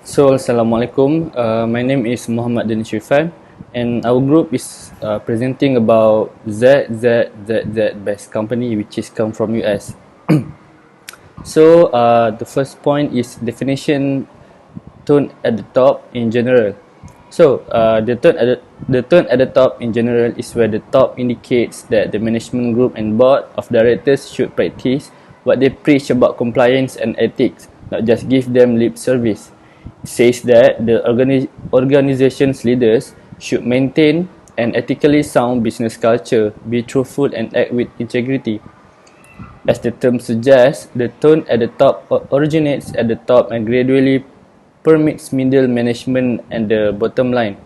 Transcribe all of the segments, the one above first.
So, Assalamualaikum. My name is Muhammad Din Shifan, and our group is presenting about Zzzz Best Company, which is come from US. So, the first point is definition tone at the top in general. So, the tone at the top in general is where the top indicates that the management group and board of directors should practice what they preach about compliance and ethics, not just give them lip service. It says that the organization's leaders should maintain an ethically sound business culture, be truthful, and act with integrity. As the term suggests, the tone at the top originates at the top and gradually permeates middle management and the bottom line.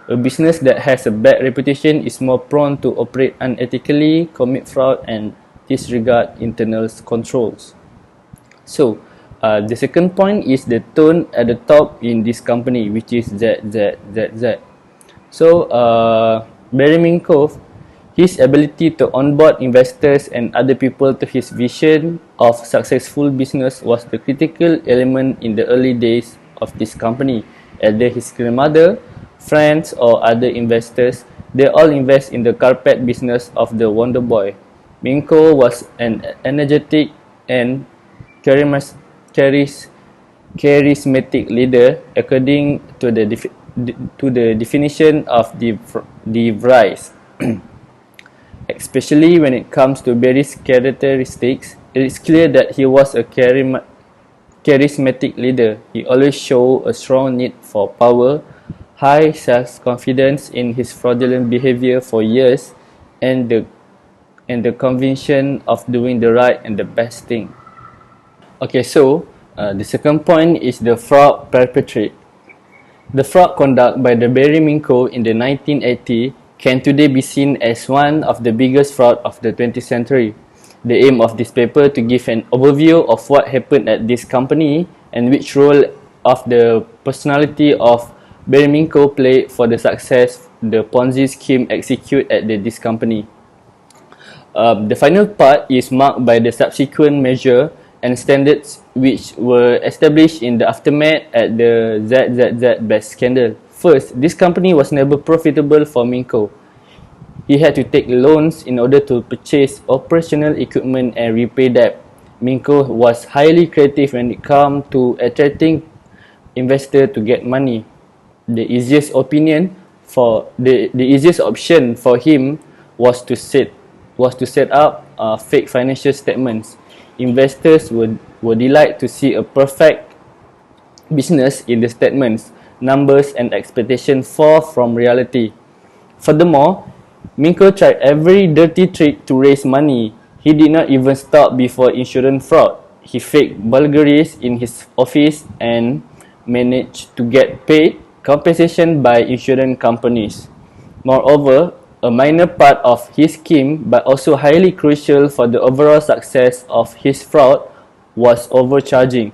A business that has a bad reputation is more prone to operate unethically, commit fraud, and disregard internal controls. So, the second point is the tone at the top in this company, which is ZZZZ. So, Barry Minkoff, his ability to onboard investors and other people to his vision of successful business was the critical element in the early days of this company. Either his grandmother, friends, or other investors, they all invest in the carpet business of the Wonder Boy. Minko was an energetic and charismatic leader, according to the definition of the Vries. Especially when it comes to Barry's characteristics, it is clear that he was a charismatic leader. He always showed a strong need for power, high self-confidence in his fraudulent behavior for years, and the conviction of doing the right and the best thing. Okay, so the second point is the fraud perpetrated. The fraud conduct by the Barry Minko in the 1980 can today be seen as one of the biggest fraud of the 20th century. The aim of this paper to give an overview of what happened at this company and which role of the personality of Barry Minko played for the success the Ponzi scheme executed at this company. The final part is marked by the subsequent measure and standards which were established in the aftermath at the ZZZ Best scandal. First, this company was never profitable for Minko. He had to take loans in order to purchase operational equipment and repay debt. Minko was highly creative when it came to attracting investors to get money. The easiest option for him was to set up fake financial statements. Investors would delight to see a perfect business in the statements. Numbers and expectations far from reality. Furthermore, Minko tried every dirty trick to raise money. He did not even stop before insurance fraud. He faked burglaries in his office and managed to get paid compensation by insurance companies. Moreover, a minor part of his scheme, but also highly crucial for the overall success of his fraud, was overcharging.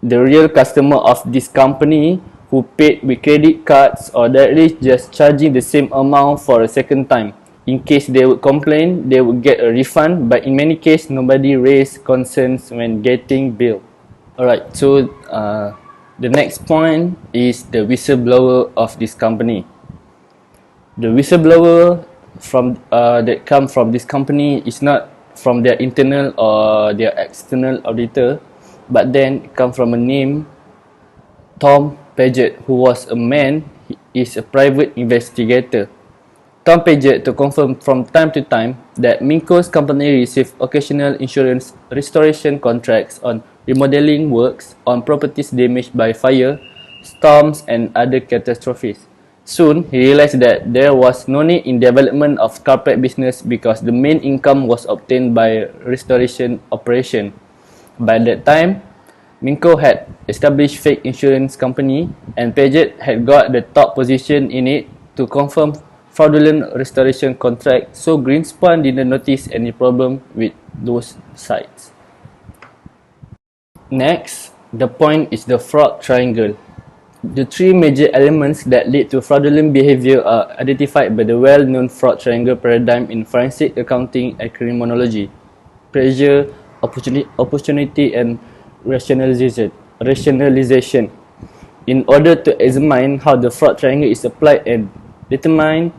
The real customer of this company who paid with credit cards or directly just charging the same amount for a second time. In case they would complain, they would get a refund, but in many cases, nobody raised concerns when getting billed. Alright, so the next point is the whistleblower of this company. The whistleblower that come from this company is not from their internal or their external auditor, but then it comes from a name, Tom Paget, who was a man, he is a private investigator. Tom Paget to confirm from time to time that Minko's company received occasional insurance restoration contracts on remodeling works on properties damaged by fire, storms, and other catastrophes. Soon, he realized that there was no need in development of carpet business because the main income was obtained by restoration operation. By that time, Minko had established fake insurance company and Paget had got the top position in it to confirm fraudulent restoration contract, so Greenspan didn't notice any problem with those sites. Next, the point is the fraud triangle. The three major elements that lead to fraudulent behavior are identified by the well-known fraud triangle paradigm in forensic accounting and criminology: pressure, opportunity, and rationalization. rationalization. In order to examine how the fraud triangle is applied and determined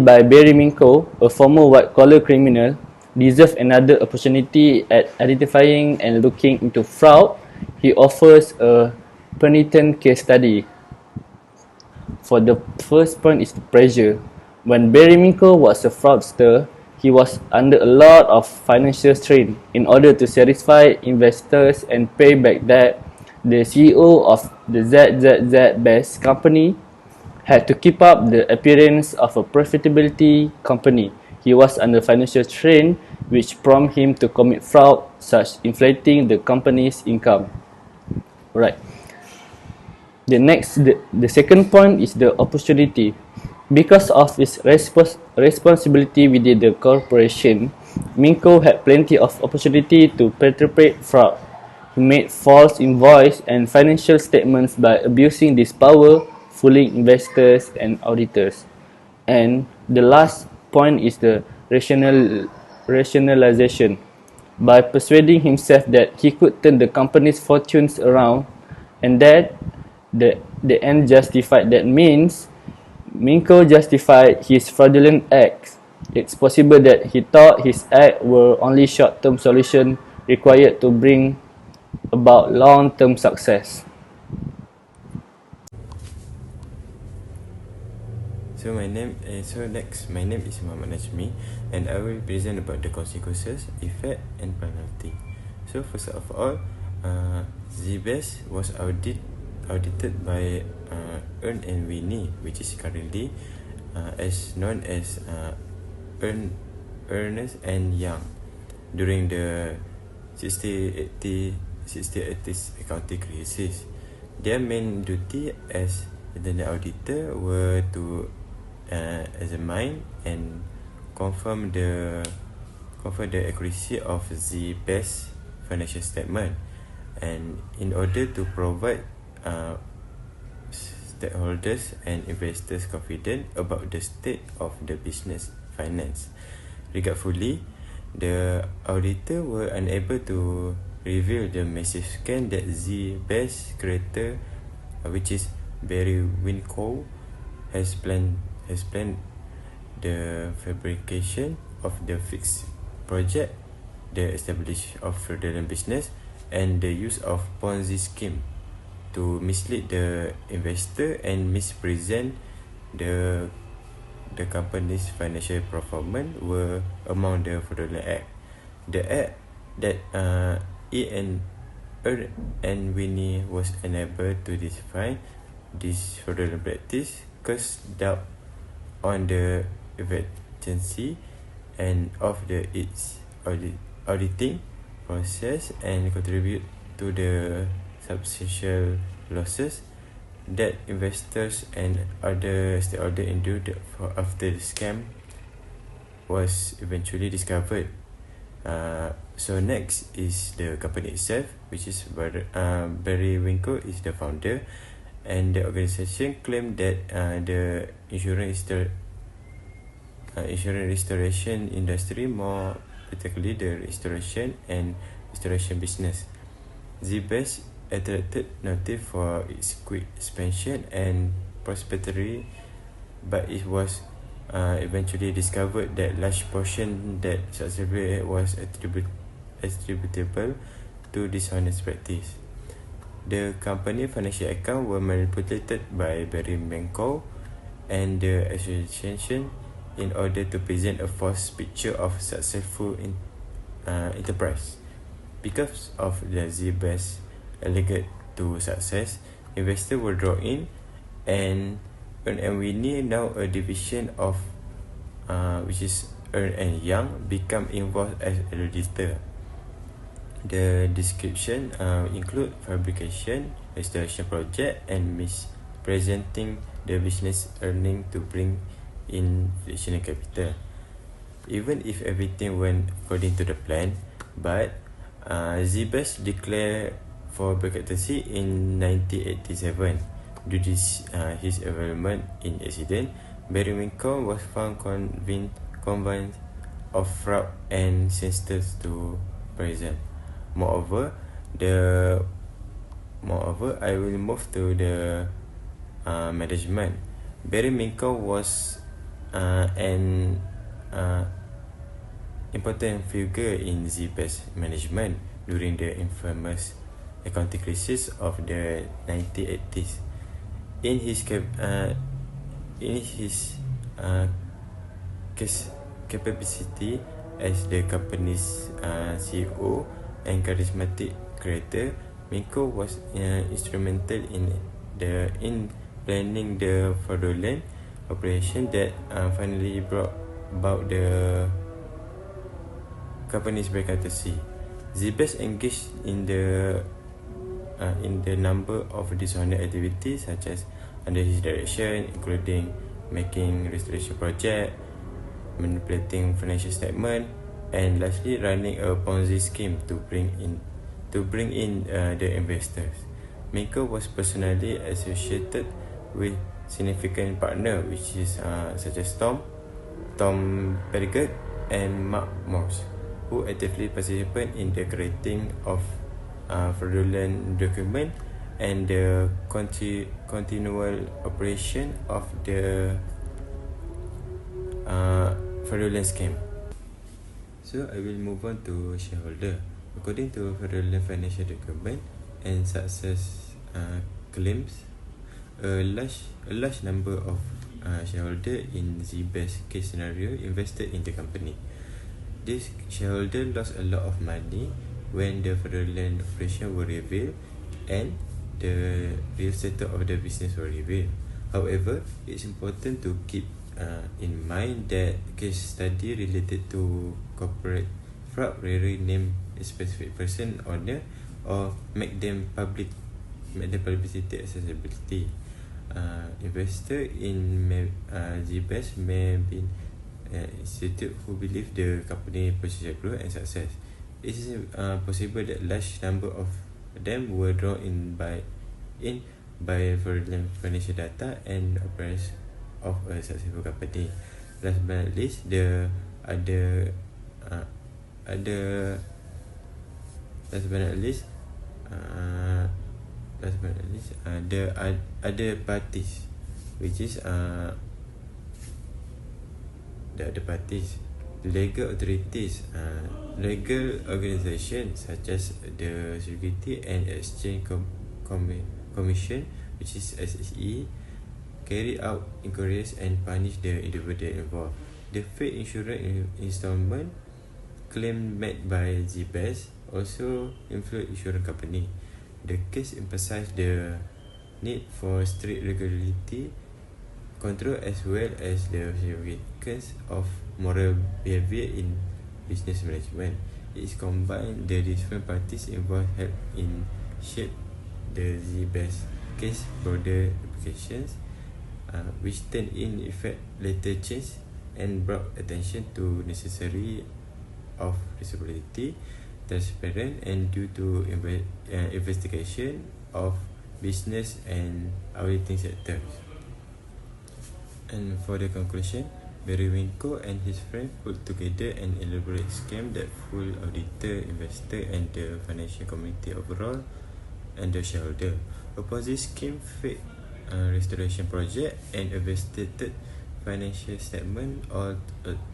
by Barry Minko, a former white-collar criminal, deserves another opportunity at identifying and looking into fraud. He offers a penitent case study. For the first point is the pressure. When Barry Minko was a fraudster, he was under a lot of financial strain. In order to satisfy investors and pay back debt, the CEO of the Zzzz Best company had to keep up the appearance of a profitability company. He was under financial strain, which prompted him to commit fraud, such inflating the company's income. Right. The second point is the opportunity. Because of his responsibility within the corporation, Minko had plenty of opportunity to perpetrate fraud. He made false invoice and financial statements by abusing this power, fooling investors and auditors. And the last point is the rationalization. By persuading himself that he could turn the company's fortunes around and that the end justified that means, Minko justified his fraudulent acts. It's possible that he thought his acts were only short-term solution required to bring about long-term success. So my name is Muhammad Najmi, and I will present about the consequences, effect, and penalty. So first of all, Zzzz was audited by Ernst and Whitney, which is currently as known as Ernst and Young, during the 60-80s accounting crisis. Their main duty as internal auditor were to examine and confirm the accuracy of the best financial statement, and in order to provide stakeholders and investors confidence about the state of the business finance. Regretfully, the auditor were unable to reveal the massive scam that the best creator, which is Barry Winco, has planned the fabrication of the fixed project, the establishment of fraudulent business, and the use of Ponzi scheme to mislead the investor and mispresent the company's financial performance were among the fraudulent act. The act that Ernst and Whitney was unable to define this fraudulent practice caused doubt on the efficiency and of its auditing process and contribute to the substantial losses that investors and other stakeholders endured after the scam was eventually discovered. So next is the company itself, which is Barry Winco is the founder, and the organization claimed that the insurance restoration industry, more particularly the restoration business. Zzzz attracted notice for its quick expansion and prosperity, but it was eventually discovered that large portion that successfully was attributable to dishonest practice. The company financial accounts were manipulated by Barry Winco and the association in order to present a false picture of successful enterprise. Because of the Zzz's alleged to success, investors were drawn in, and Ernst and Whitney, now a division of which is Ernst and Young, become involved as a auditor. The description include fabrication, restoration project, and mispresenting the business earning to bring in additional capital. Even if everything went according to the plan, but Zzzz declared for bankruptcy in 1987 due to his involvement in accident. Barry Winco was found convinced of fraud and sentenced to prison. Moreover, the Moreover, I will move to the management. Barry Minko was an important figure in Zzzz management during the infamous accounting crisis of the 1980s. In his capacity as the company's CEO and charismatic creator, Minko was instrumental in planning the fraudulent operation that finally brought about the company's bankruptcy. Zzzz engaged in the number of dishonest activities such as under his direction, including making restoration project, manipulating financial statement, and lastly running a Ponzi scheme to bring in the investors. Minko was personally associated with significant partner which is such as Tom Perigot and Mark Morse, who actively participate in the creating of fraudulent document and the continual operation of the fraudulent scheme. So I will move on to shareholder. According to fraudulent financial document and success claims, a large number of shareholder in Zzz's case scenario invested in the company. This shareholder lost a lot of money when the fraudulent operation were revealed and the real status of the business were revealed. However, it's important to keep in mind that case study related to corporate fraud rarely name a specific person, owner, or make them publicity accessibility. Investor in Zzz's may be institute who believe the company potential growth and success. It is possible that large number of them were drawn in by fraudulent financial data and appearance of a successful company. Last but not least, the other parties, which is the other parties, legal authorities, legal organizations such as the Security and Exchange Commission, which is SEC, carry out inquiries and punish the individual involved. The fake insurance installment claim made by Zzz's also influenced insurance company. The case emphasized the need for strict regulatory control as well as the significance of moral behavior in business management. It is combined the different parties involved help in shape the Zzz's case broader applications, which turned in effect later changed and brought attention to necessary of responsibility, transparent and due to investigation of business and auditing sectors. And for the conclusion, Barry Winko and his friend put together an elaborate scheme that fooled auditor, investor and the financial community overall and the shareholder. Upon this scheme, fake restoration project and investigated financial statement all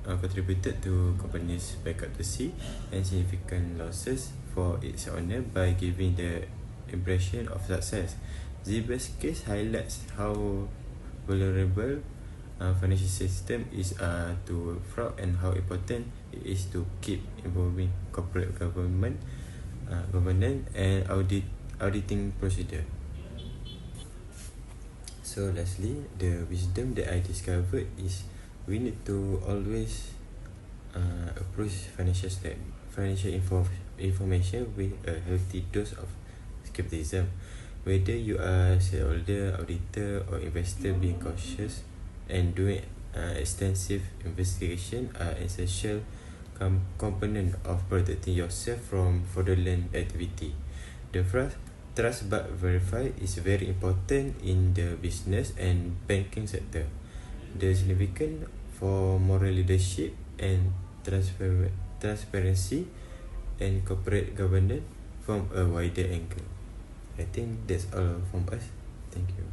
contributed to company's bankruptcy and significant losses for its owner by giving the impression of success. Zzz's case highlights how vulnerable financial system is to fraud and how important it is to keep involving corporate governance and auditing procedure. So lastly, the wisdom that I discovered is we need to always approach financial information with a healthy dose of skepticism. Whether you are shareholder, auditor or investor, being cautious and doing extensive investigation are essential component of protecting yourself from fraudulent activity. The first, trust but verify, is very important in the business and banking sector. The significant for moral leadership and transparency and corporate governance from a wider angle. I think that's all from us. Thank you.